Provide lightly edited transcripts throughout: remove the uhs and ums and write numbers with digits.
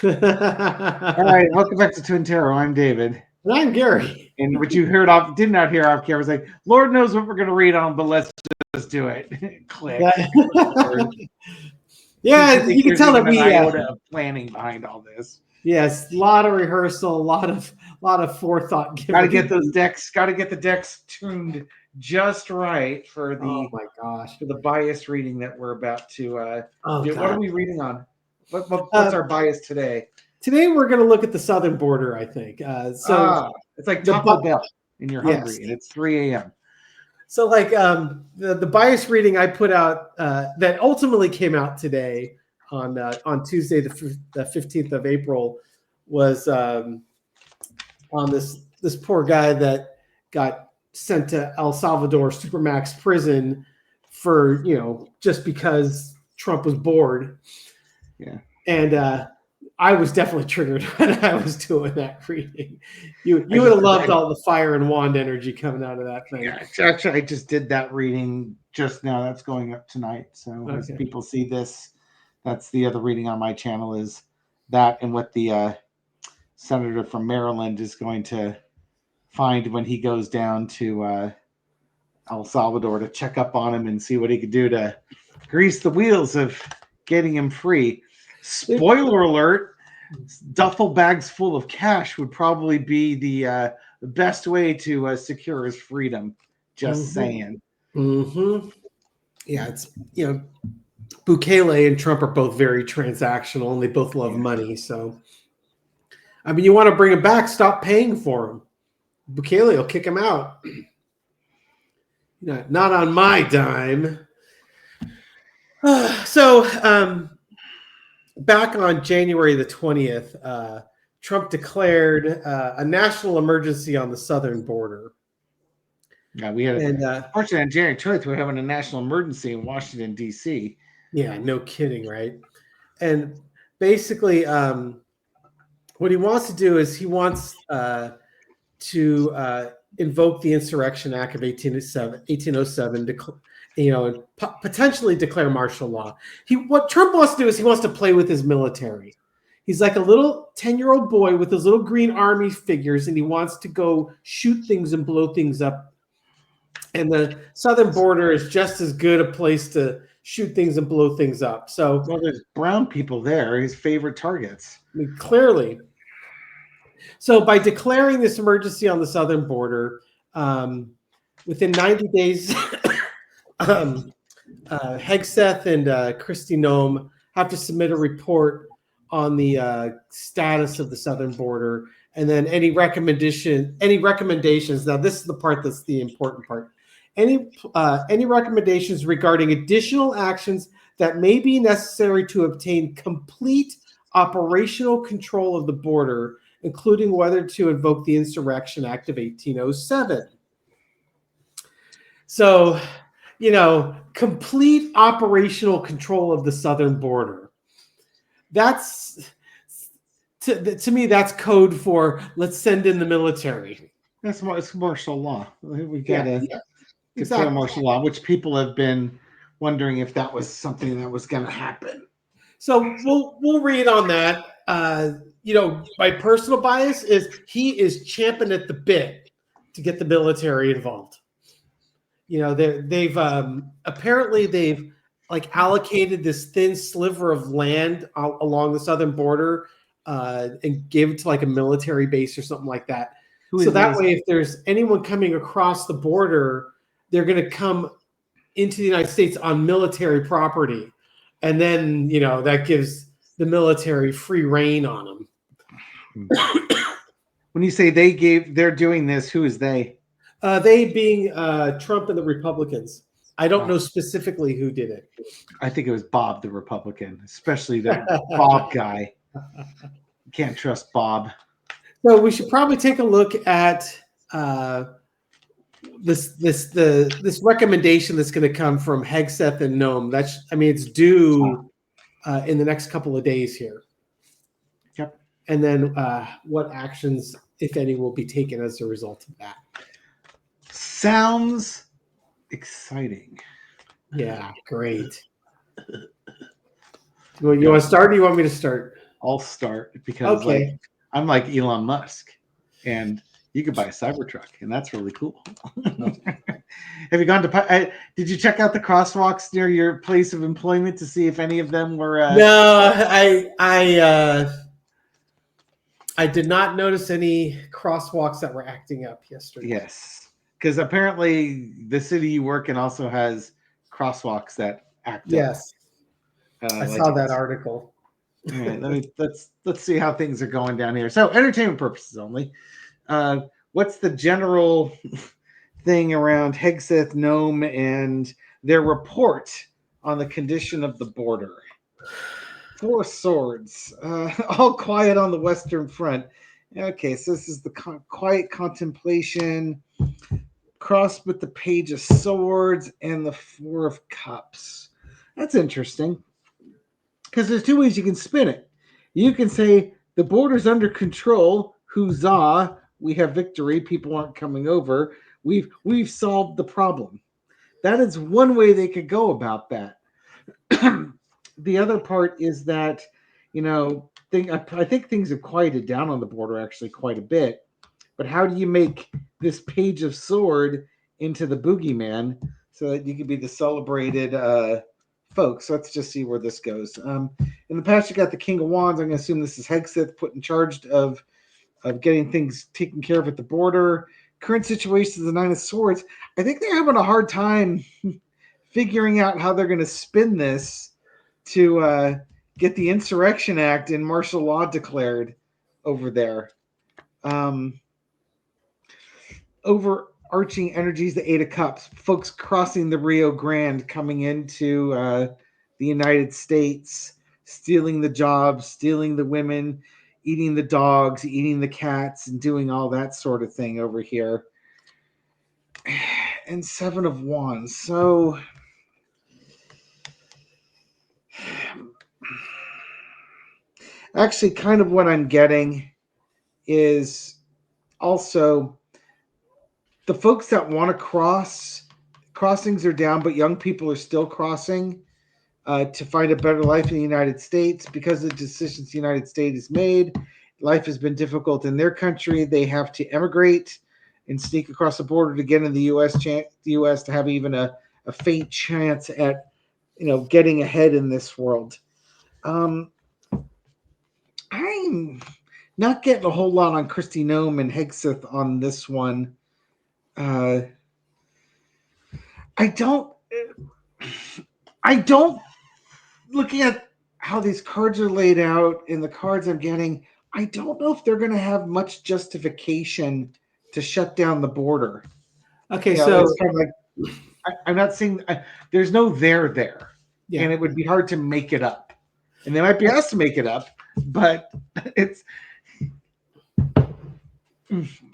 All All right, welcome back to Twin Tarot. I'm David. And I'm Gary. And what you did not hear off camera was like, Lord knows what we're going to read on, but let's just do it. Click. Record. Yeah, you can There's tell that even an we iota of planning behind all this. yes, a lot of rehearsal, a lot of forethought given. Got to get those decks. Got to get the decks tuned just right for Oh the my gosh. bias reading that we're about to Oh do. What are god. we reading on? What's our bias today? Today we're going to look at the southern border, I think. It's like Taco Bell and you're hungry yes. and it's 3 a.m. So like the bias reading I put out that ultimately came out today on Tuesday the 15th of April was on this poor guy that got sent to El Salvador Supermax prison for just because Trump was bored. Yeah. And I was definitely triggered when I was doing that reading. You would have loved all the fire and wand energy coming out of that thing. Yeah, actually, I just did that reading just now. That's going up tonight. So as people see this, that's the other reading on my channel is that and what the senator from Maryland is going to find when he goes down to El Salvador to check up on him and see what he could do to grease the wheels of getting him free. Spoiler alert, duffel bags full of cash would probably be the best way to secure his freedom. Just saying. Mm-hmm. Yeah, it's Bukele and Trump are both very transactional and they both love money. So, I mean, you want to bring him back, stop paying for him. Bukele will kick him out. Not on my dime. Back on January the 20th, Trump declared a national emergency on the southern border. Yeah, we had. Unfortunately, on January 20th, we're having a national emergency in Washington, D.C. Yeah, no kidding, right? And basically, what he wants to do is he wants to invoke the Insurrection Act of 1807 and potentially declare martial law. What Trump wants to do is he wants to play with his military. He's like a little 10-year-old boy with his little green army figures, and he wants to go shoot things and blow things up. And the southern border is just as good a place to shoot things and blow things up. So, well, there's brown people there, his favorite targets. I mean, clearly. So by declaring this emergency on the southern border, within 90 days, Hegseth and Kristi Noem have to submit a report on the status of the southern border, and then any recommendations. Now, this is the part that's the important part. Any recommendations regarding additional actions that may be necessary to obtain complete operational control of the border, including whether to invoke the Insurrection Act of 1807. So, complete operational control of the southern border. That's, to me, that's code for let's send in the military. It's martial law. We got to declare martial law, which people have been wondering if that was something that was going to happen. So we'll read on that. My personal bias is he is champing at the bit to get the military involved. They've apparently allocated this thin sliver of land along the southern border and gave it to like a military base or something like that. So that way, if there's anyone coming across the border, they're going to come into the United States on military property. And then, that gives the military free reign on them. When you say they're doing this, who is they? They being Trump and the Republicans. I don't know specifically who did it. I think it was Bob, the Republican, especially that Bob guy. Can't trust Bob. So we should probably take a look at this recommendation that's going to come from Hegseth and Noem. It's due in the next couple of days here. Yep. And then what actions, if any, will be taken as a result of that. Sounds exciting. Yeah, great. You want to start or you want me to start? I'll start because like Okay. I'm like Elon Musk, and you could buy a Cybertruck, and that's really cool. Have you gone to? Did you check out the crosswalks near your place of employment to see if any of them were? No, I did not notice any crosswalks that were acting up yesterday. Yes, because apparently the city you work in also has crosswalks that act up. Yes, I saw that article. All right, let's see how things are going down here. So, entertainment purposes only. What's the general thing around Hegseth, Nome, and their report on the condition of the border? 4 swords, all quiet on the Western Front. Okay, so this is the quiet contemplation, crossed with the Page of Swords and the 4 of Cups. That's interesting, because there's 2 ways you can spin it. You can say the border's under control, huzzah, we have victory, people aren't coming over, we've solved the problem. That is one way they could go about that. The other part is that, I think things have quieted down on the border actually quite a bit. But how do you make this Page of Sword into the boogeyman so that you can be the celebrated folks? Let's just see where this goes. In the past, you got the King of Wands. I'm going to assume this is Hegseth put in charge of getting things taken care of at the border. Current situation is the 9 of Swords. I think they're having a hard time figuring out how they're going to spin this to get the Insurrection Act and martial law declared over there. Overarching energies, the 8 of Cups, folks crossing the Rio Grande, coming into the United States, stealing the jobs, stealing the women, eating the dogs, eating the cats, and doing all that sort of thing over here. And 7 of Wands. So actually, kind of what I'm getting is also the folks that want to crossings are down, but young people are still crossing to find a better life in the United States because of the decisions the United States has made. Life has been difficult in their country. They have to emigrate and sneak across the border to get in the U.S. To have even a faint chance at getting ahead in this world. I'm not getting a whole lot on Kristi Noem and Hegseth on this one. I don't. Looking at how these cards are laid out in the cards I'm getting, I don't know if they're going to have much justification to shut down the border. Okay, so it's kind of like I'm not saying there's no there, and it would be hard to make it up, and they might be asked to make it up, but it's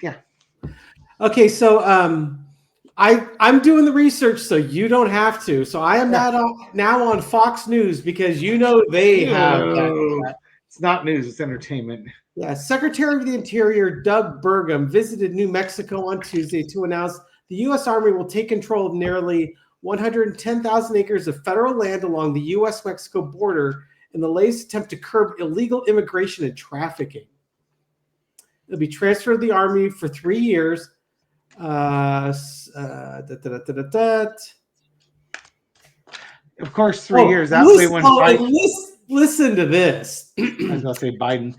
yeah. Okay, so I'm doing the research, so you don't have to. So I am now on Fox News because they have that. It's not news; it's entertainment. Yeah, Secretary of the Interior Doug Burgum visited New Mexico on Tuesday to announce the U.S. Army will take control of nearly 110,000 acres of federal land along the U.S.-Mexico border in the latest attempt to curb illegal immigration and trafficking. It'll be transferred to the Army for 3 years. Of course, 3 years. That way, when listen to this. I was going to say Biden.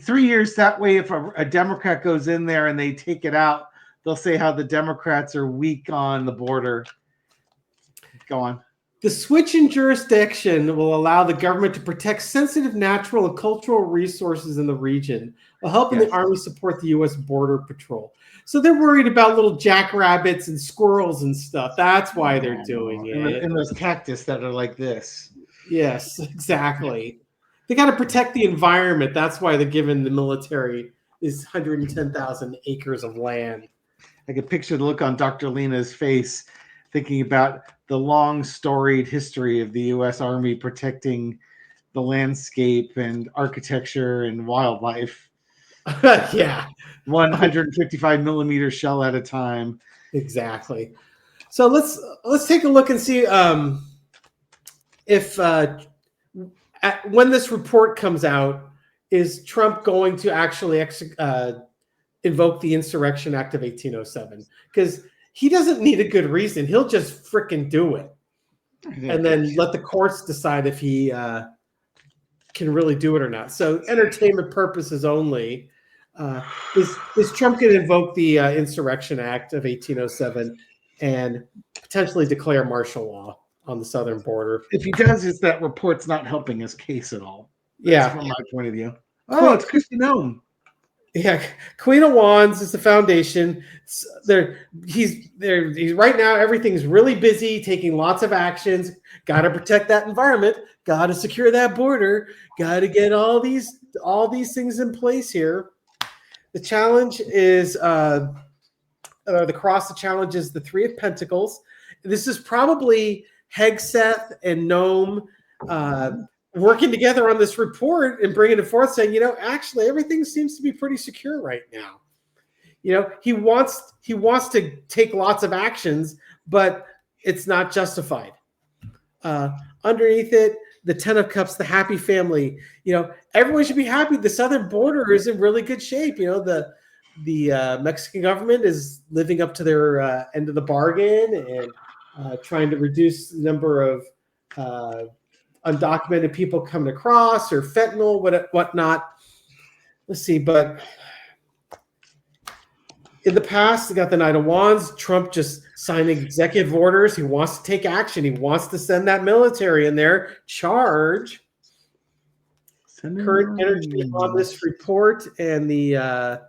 3 years. That way, if a Democrat goes in there and they take it out, they'll say how the Democrats are weak on the border. Go on. The switch in jurisdiction will allow the government to protect sensitive natural and cultural resources in the region while helping the Army support the U.S. Border Patrol. So they're worried about little jackrabbits and squirrels and stuff. That's why they're doing it. And those cactus that are like this. Yes, exactly. They got to protect the environment. That's why they're giving the military these 110,000 acres of land. I can picture the look on Dr. Lena's face thinking about the long storied history of the U.S. Army protecting the landscape and architecture and wildlife. Yeah. 155 millimeter shell at a time. Exactly. So let's take a look and see if when this report comes out, is Trump going to actually invoke the Insurrection Act of 1807? Because he doesn't need a good reason. He'll just fricking do it. And then let the courts decide if he can really do it or not. So entertainment purposes only. Is Trump going to invoke the Insurrection Act of 1807 and potentially declare martial law on the southern border? If he does, is that report's not helping his case at all. That's from my point of view. Oh, it's Kristi Noem. Yeah, Queen of Wands is the foundation. He's right now. Everything's really busy, taking lots of actions. Got to protect that environment. Got to secure that border. Got to get all these things in place here. The challenge is the cross. The challenge is the Three of Pentacles. This is probably Hegseth and Noem working together on this report and bringing it forth, saying, actually everything seems to be pretty secure right now. He wants to take lots of actions, but it's not justified. Underneath it, the Ten of Cups, the happy family. Everyone should be happy. The southern border is in really good shape. The Mexican government is living up to their end of the bargain and trying to reduce the number of undocumented people coming across, or fentanyl, whatnot. Let's see, but in the past, they got the Knight of Wands. Trump just signing executive orders. He wants to take action. He wants to send that military in there. Charge. Current energy on this report and the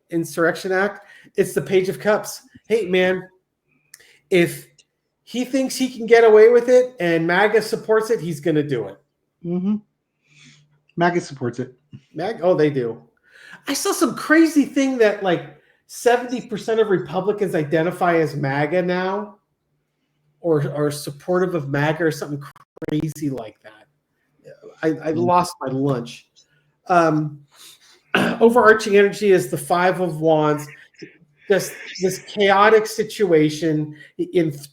Insurrection Act. It's the Page of Cups. Hey, man, if he thinks he can get away with it and MAGA supports it, he's going to do it. Mm-hmm. MAGA supports it. They do. I saw some crazy thing that 70% of Republicans identify as MAGA now, or are supportive of MAGA, or something crazy like that. I lost my lunch. Overarching energy is the Five of Wands. Just this chaotic situation.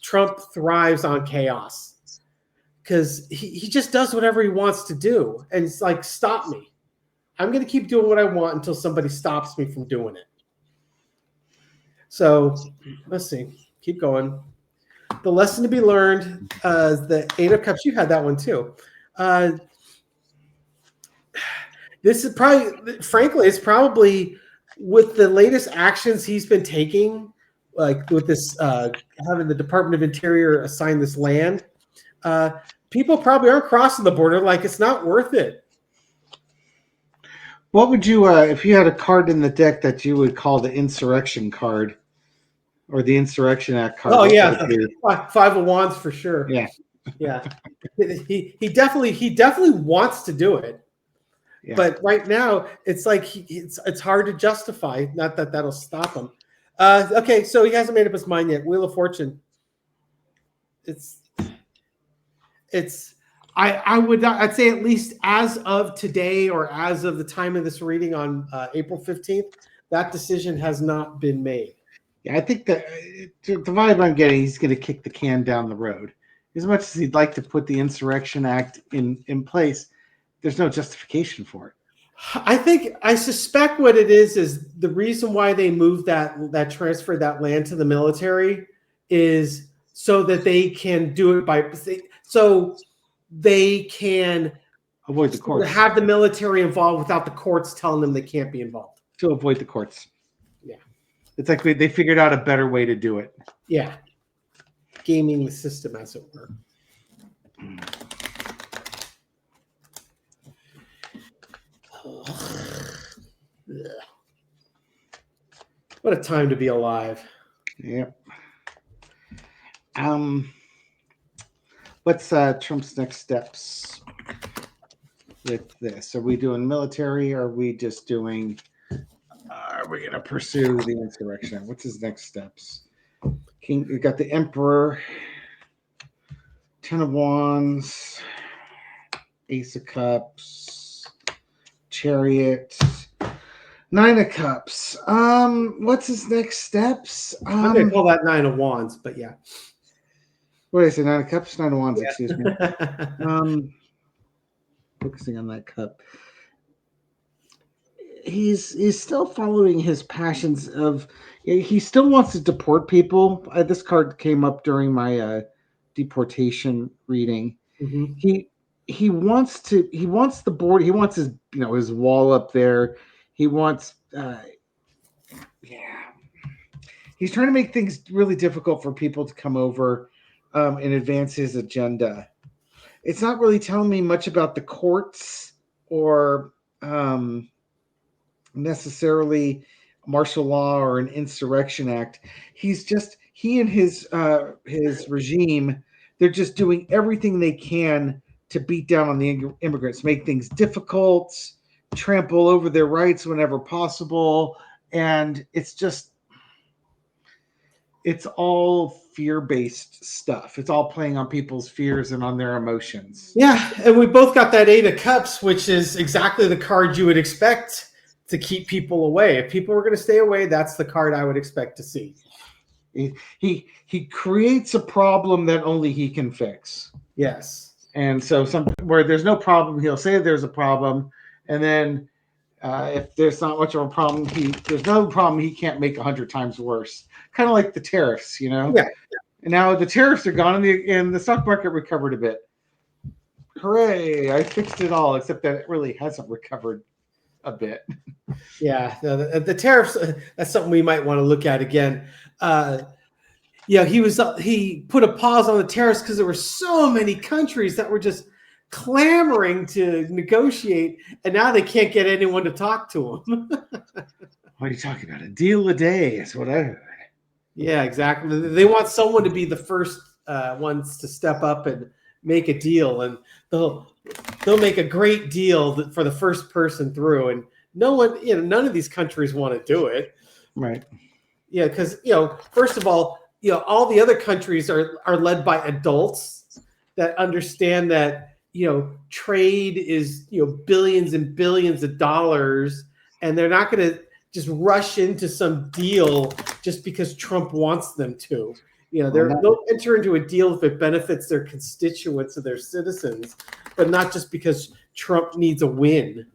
Trump thrives on chaos because he just does whatever he wants to do. And it's like, stop me. I'm going to keep doing what I want until somebody stops me from doing it. So let's see. Keep going. The lesson to be learned, the Eight of Cups. You had that one too. This is frankly, it's probably with the latest actions he's been taking, like with this having the Department of Interior assign this land, people probably aren't crossing the border. It's not worth it. What would you, if you had a card in the deck that you would call the Insurrection card, or the Insurrection Act card? Oh yeah, Five of Wands for sure. Yeah. He definitely wants to do it. Yeah. But right now, it's it's hard to justify. Not that that'll stop him. Okay, so he hasn't made up his mind yet. Wheel of Fortune. I'd say at least as of today, or as of the time of this reading on April 15th, that decision has not been made. Yeah, I think that the vibe I'm getting, he's going to kick the can down the road. As much as he'd like to put the Insurrection Act in place, there's no justification for it. I suspect what it is the reason why they moved that transferred that land to the military is so that they can do it so they can avoid the courts, have the military involved without the courts telling them they can't be involved. To avoid the courts. Yeah. It's like they figured out a better way to do it. Yeah. Gaming the system, as it were. What a time to be alive. Yep. What's Trump's next steps with this? Are we doing military? Or are we just doing? Are we going to pursue the insurrection? What's his next steps? We got the Emperor, Ten of Wands, Ace of Cups, Chariot, Nine of Cups. What's his next steps? I'm going to call that Nine of Wands, but yeah. What did I say? Nine of Cups? Nine of Wands, yeah. Excuse me. Focusing on that cup. he's still following his passions of he still wants to deport people. This card came up during my deportation reading. Mm-hmm. He wants the border. He wants his his wall up there. He wants he's trying to make things really difficult for people to come over and advance his agenda. It's not really telling me much about the courts or necessarily martial law or an insurrection act. He and his regime, they're just doing everything they can to beat down on the immigrants, make things difficult, trample over their rights whenever possible, and it's all fear-based stuff. It's all playing on people's fears and on their emotions. Yeah, and we both got that 8 of Cups, which is exactly the card you would expect to keep people away. If people were going to stay away, that's the card I would expect to see. He creates a problem that only he can fix. Yes. And so where there's no problem, he'll say there's a problem, and then if there's not much of a problem, there's no problem he can't make 100 times worse. Kind of like the tariffs, Yeah. And now the tariffs are gone, and the stock market recovered a bit. Hooray! I fixed it all, except that it really hasn't recovered a bit. Yeah, the tariffs. That's something we might want to look at again. He put a pause on the tariffs because there were so many countries that were just clamoring to negotiate, and now they can't get anyone to talk to them. What are you talking about? A deal a day is what I heard. Yeah, exactly. They want someone to be the first ones to step up and make a deal, and they'll make a great deal for the first person through. And none of these countries want to do it, right? Yeah, because first of all, all the other countries are led by adults that understand that trade is billions and billions of dollars, and they're not going to just rush into some deal just because Trump wants them to. They'll enter into a deal if it benefits their constituents or their citizens, but not just because Trump needs a win.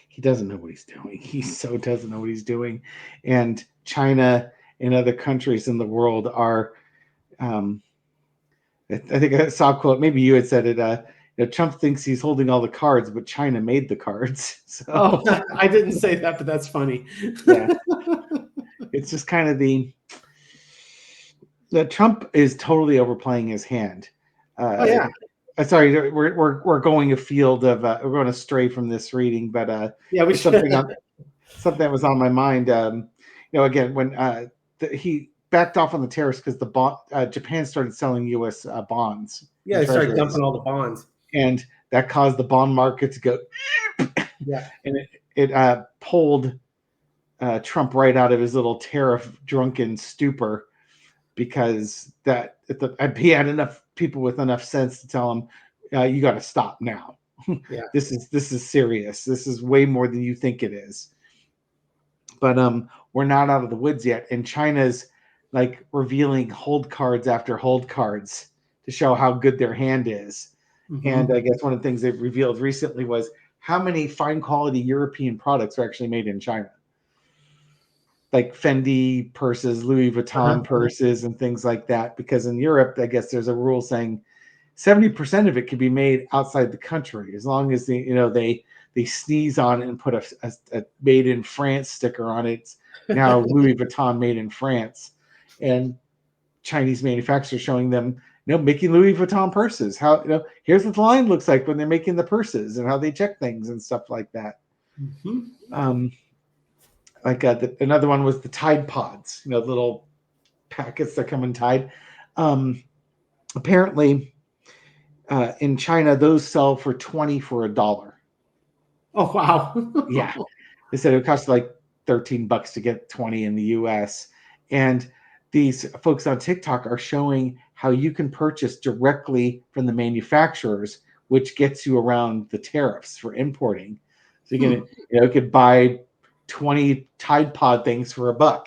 He doesn't know what he's doing. He so doesn't know what he's doing. And China and other countries in the world are, I think I saw a quote, maybe you had said it, Trump thinks he's holding all the cards, but China made the cards. So. Oh, I didn't say that, but that's funny. Yeah. It's just kind of that Trump is totally overplaying his hand. Yeah. Sorry, we're going afield of we're going astray from this reading, but yeah, we should. Something that was on my mind. Again, when he backed off on the tariffs because Japan started selling U.S. bonds. Yeah, they started dumping all the bonds, and that caused the bond market to go. Yeah, and it pulled Trump right out of his little tariff drunken stupor, because he had enough people with enough sense to tell him, you got to stop now. Yeah. This is serious. This is way more than you think it is. But we're not out of the woods yet, and China's like revealing hold cards after hold cards to show how good their hand is. Mm-hmm. And I guess one of the things they've revealed recently was how many fine quality European products are actually made in China. Like Fendi purses, Louis Vuitton purses, and things like that. Because in Europe, I guess there's a rule saying 70% of it can be made outside the country, as long as they sneeze on it and put a made in France sticker on it. Now Louis Vuitton made in France, and Chinese manufacturers showing them, making Louis Vuitton purses. How here's what the line looks like when they're making the purses, and how they check things and stuff like that. Mm-hmm. Another one was the Tide Pods, little packets that come in Tide. Apparently, in China, those sell for $20 for $1. Oh, wow. Yeah. They said it would cost like $13 to get 20 in the US. And these folks on TikTok are showing how you can purchase directly from the manufacturers, which gets you around the tariffs for importing. So you could buy 20 Tide Pod things for $1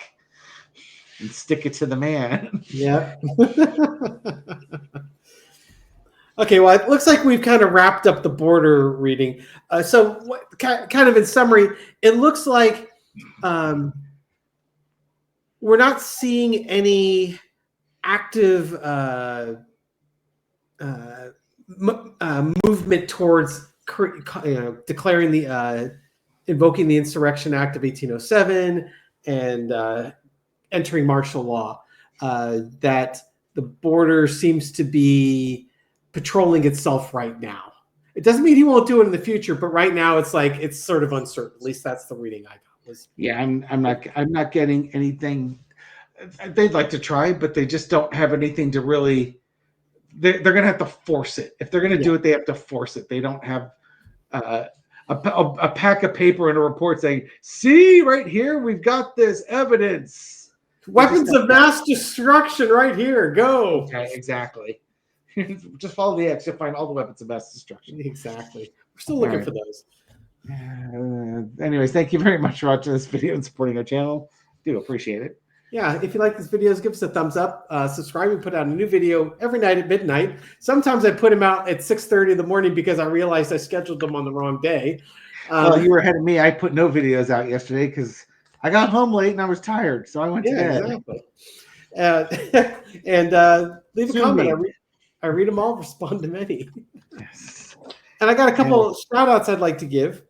and stick it to the man. Yeah. Okay, well, it looks like we've kind of wrapped up the border reading. So, kind of in summary, it looks like we're not seeing any active movement towards declaring the invoking the Insurrection Act of 1807 and entering martial law. That the border seems to be patrolling itself right now. It doesn't mean he won't do it in the future, but right now it's like it's sort of uncertain. At least that's the reading I got. Yeah, I'm not getting anything. They'd like to try, but they just don't have anything to really. They're going to have to force it. If they're going to do it, they have to force it. They don't have a pack of paper and a report saying, "See, right here, we've got this evidence." Weapons of mass destruction right here. Go. Okay, exactly. Just follow the X. You'll find all the weapons of mass destruction. Exactly. We're still looking for those. Anyways, thank you very much for watching this video and supporting our channel. Do appreciate it. Yeah, if you like these videos, give us a thumbs up. Subscribe. We put out a new video every night at midnight. Sometimes I put them out at 6:30 in the morning because I realized I scheduled them on the wrong day. Well, you were ahead of me. I put no videos out yesterday because I got home late and I was tired, so I went to bed. Exactly. And leave a comment. I read them all, respond to many. Yes. And I got a couple of shout outs I'd like to give.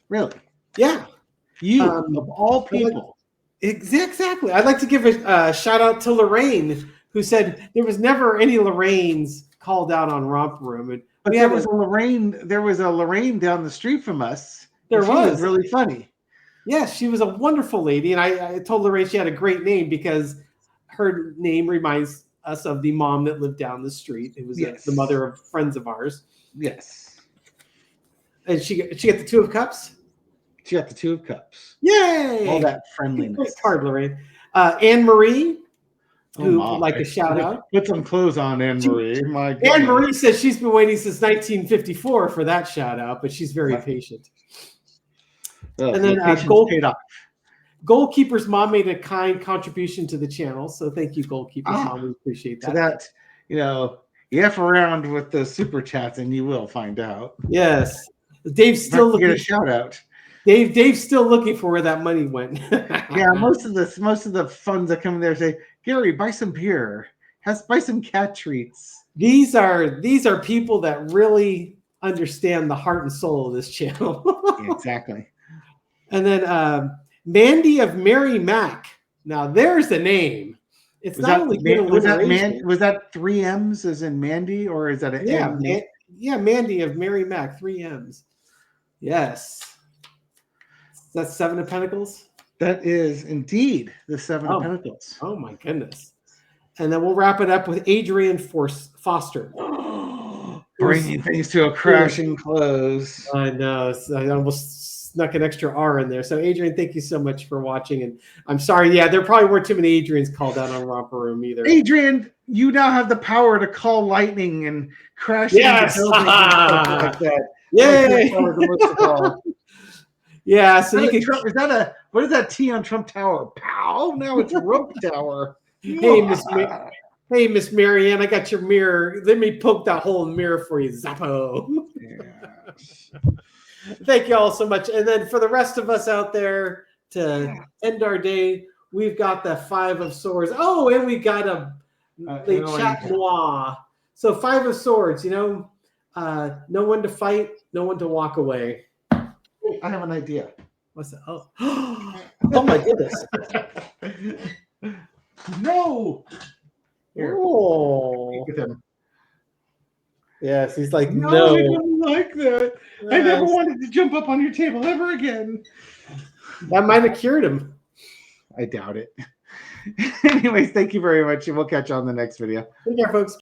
Really? Yeah. You, of all people. Exactly. I'd like to give a shout out to Lorraine, who said there was never any Lorraines called out on Romper Room. But there was a Lorraine down the street from us. She was really funny. Yes, she was a wonderful lady. And I told Lorraine she had a great name because her name reminds us of the mom that lived down the street. It was the mother of friends of ours. Yes. And she got the Two of Cups? She got the Two of Cups. Yay! All that friendliness. Great card, Lorraine. Anne Marie, who would like a shout out. Put some clothes on, Anne Marie. My God. Anne Marie says she's been waiting since 1954 for that shout out, but she's very patient. And then Goalkeeper's mom made a kind contribution to the channel, so thank you, Goalkeeper's mom. We appreciate that. So that, you F around with the super chats and you will find out. Yes. Dave's still looking. Get a shout out. Dave's still looking for where that money went. Yeah, most of the funds that come in there say, Gary, buy some beer. Buy some cat treats. These are people that really understand the heart and soul of this channel. Exactly. And then Mandy of Mary Mac. Now there's the name. It's not only was that 3 M's as in Mandy, or is that an M? Mandy of Mary Mac, 3 M's. Yes. That's 7 of Pentacles. That is indeed the 7 of Pentacles. Oh my goodness. And then we'll wrap it up with Adrian Foster. Bringing things to a crashing close. I know. I almost snuck an extra R in there. So Adrian, thank you so much for watching. And I'm sorry. Yeah, there probably weren't too many Adrians called out on Romper Room either. Adrian, you now have the power to call lightning and crash into buildings and stuff like that. Yay! Yeah, so you can. What is that T on Trump Tower? Pow! Now it's Rump Tower. Hey, Miss Marianne, I got your mirror. Let me poke that hole in the mirror for you, Zappo. Yes. Thank you all so much. And then for the rest of us out there to end our day, we've got the 5 of Swords. Oh, and we got a Chat Noir. So 5 of Swords, no one to fight, no one to walk away. I have an idea. What's that? Oh, oh my goodness. No. Here. Oh. With him. Yes, he's like, no. I don't like that. Yes. I never wanted to jump up on your table ever again. That might have cured him. I doubt it. Anyways, thank you very much, and we'll catch you on the next video. Take care, folks.